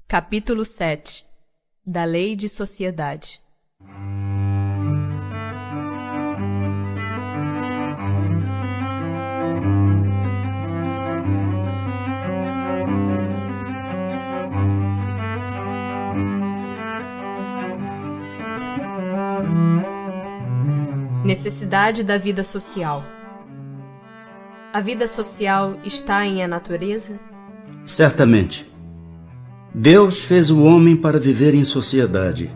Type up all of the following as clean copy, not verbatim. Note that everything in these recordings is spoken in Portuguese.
Capítulo 7 da Lei de Sociedade. Necessidade da vida social. A vida social está em a natureza? Certamente. Deus fez o homem para viver em sociedade.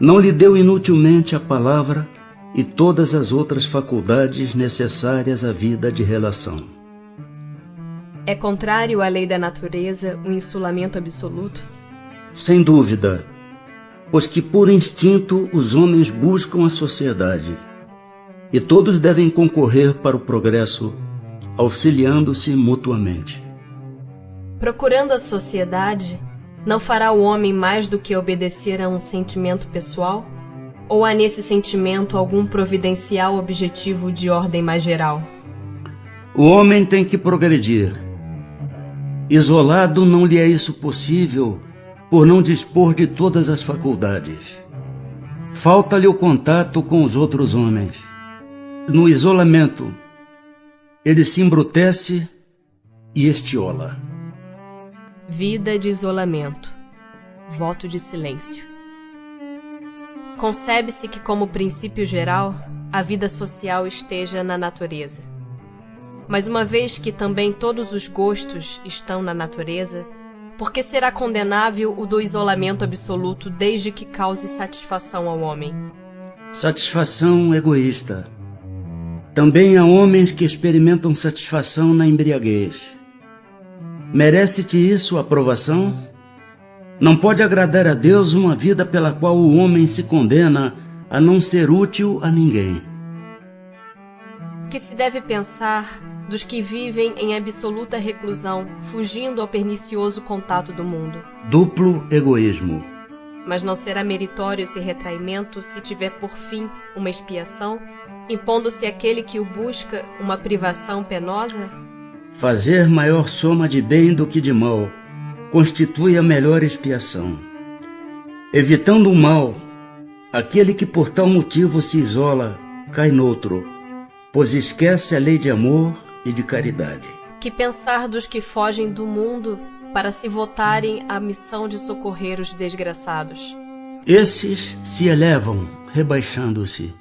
Não lhe deu inutilmente a palavra e todas as outras faculdades necessárias à vida de relação. É contrário à lei da natureza o insulamento absoluto? Sem dúvida, pois que por instinto os homens buscam a sociedade, e todos devem concorrer para o progresso, auxiliando-se mutuamente. Procurando a sociedade, não fará o homem mais do que obedecer a um sentimento pessoal? Ou há nesse sentimento algum providencial objetivo de ordem mais geral? O homem tem que progredir. Isolado não lhe é isso possível, por não dispor de todas as faculdades. Falta-lhe o contato com os outros homens. No isolamento, ele se embrutece e estiola. Vida de isolamento. Voto de silêncio. Concebe-se que, como princípio geral, a vida social esteja na natureza. Mas uma vez que também todos os gostos estão na natureza, por que será condenável o do isolamento absoluto desde que cause satisfação ao homem? Satisfação egoísta. Também há homens que experimentam satisfação na embriaguez. Merece-te isso aprovação? Não pode agradar a Deus uma vida pela qual o homem se condena a não ser útil a ninguém. Que se deve pensar dos que vivem em absoluta reclusão, fugindo ao pernicioso contato do mundo? Duplo egoísmo. Mas não será meritório esse retraimento se tiver por fim uma expiação, impondo-se àquele que o busca uma privação penosa? Fazer maior soma de bem do que de mal constitui a melhor expiação. Evitando o mal, aquele que por tal motivo se isola cai noutro, pois esquece a lei de amor e de caridade. Que pensar dos que fogem do mundo para se votarem à missão de socorrer os desgraçados? Esses se elevam, rebaixando-se.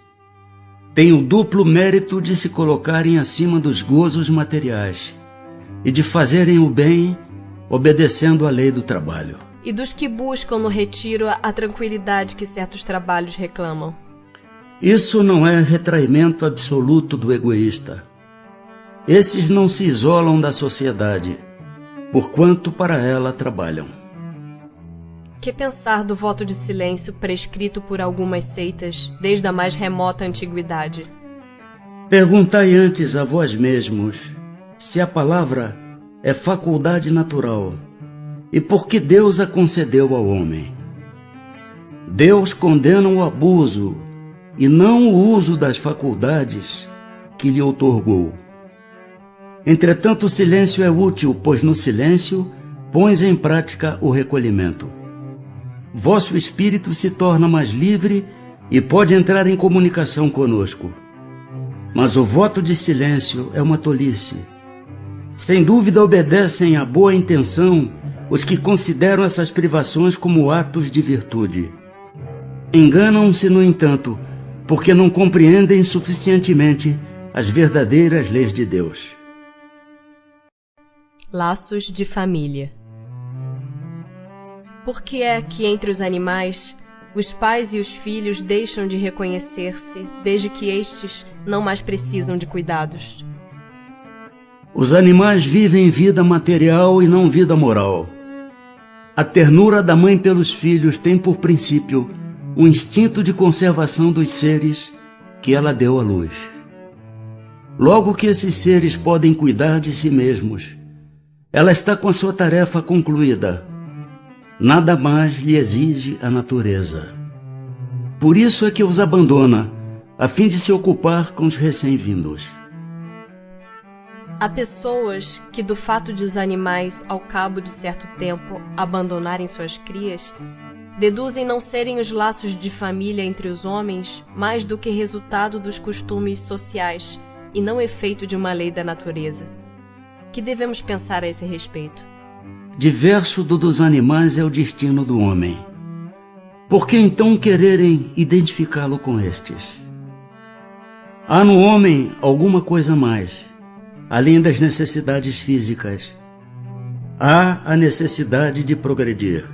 Têm o duplo mérito de se colocarem acima dos gozos materiais e de fazerem o bem, obedecendo à lei do trabalho. E dos que buscam no retiro a tranquilidade que certos trabalhos reclamam? Isso não é retraimento absoluto do egoísta. Esses não se isolam da sociedade, porquanto para ela trabalham. Que pensar do voto de silêncio prescrito por algumas seitas desde a mais remota antiguidade? Perguntai antes a vós mesmos se a palavra é faculdade natural e por que Deus a concedeu ao homem. Deus condena o abuso e não o uso das faculdades que lhe outorgou. Entretanto, o silêncio é útil, pois no silêncio pões em prática o recolhimento. Vosso espírito se torna mais livre e pode entrar em comunicação conosco. Mas o voto de silêncio é uma tolice. Sem dúvida obedecem à boa intenção os que consideram essas privações como atos de virtude. Enganam-se, no entanto, porque não compreendem suficientemente as verdadeiras leis de Deus. Laços de família. Por que é que entre os animais os pais e os filhos deixam de reconhecer-se desde que estes não mais precisam de cuidados? Os animais vivem vida material e não vida moral. A ternura da mãe pelos filhos tem por princípio o instinto de conservação dos seres que ela deu à luz. Logo que esses seres podem cuidar de si mesmos, ela está com a sua tarefa concluída. Nada mais lhe exige a natureza. Por isso é que os abandona, a fim de se ocupar com os recém-vindos. Há pessoas que, do fato de os animais, ao cabo de certo tempo, abandonarem suas crias, deduzem não serem os laços de família entre os homens mais do que resultado dos costumes sociais e não efeito de uma lei da natureza. Que devemos pensar a esse respeito? Diverso do dos animais é o destino do homem. Por que então quererem identificá-lo com estes? Há no homem alguma coisa mais, além das necessidades físicas. Há a necessidade de progredir.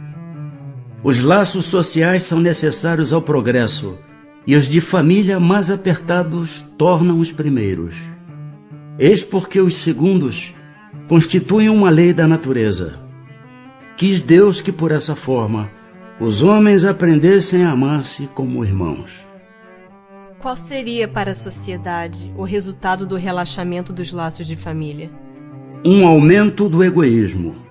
Os laços sociais são necessários ao progresso, e os de família mais apertados tornam os primeiros. Eis porque os segundos constituem uma lei da natureza. Quis Deus que por essa forma os homens aprendessem a amar-se como irmãos. Qual seria para a sociedade o resultado do relaxamento dos laços de família? Um aumento do egoísmo.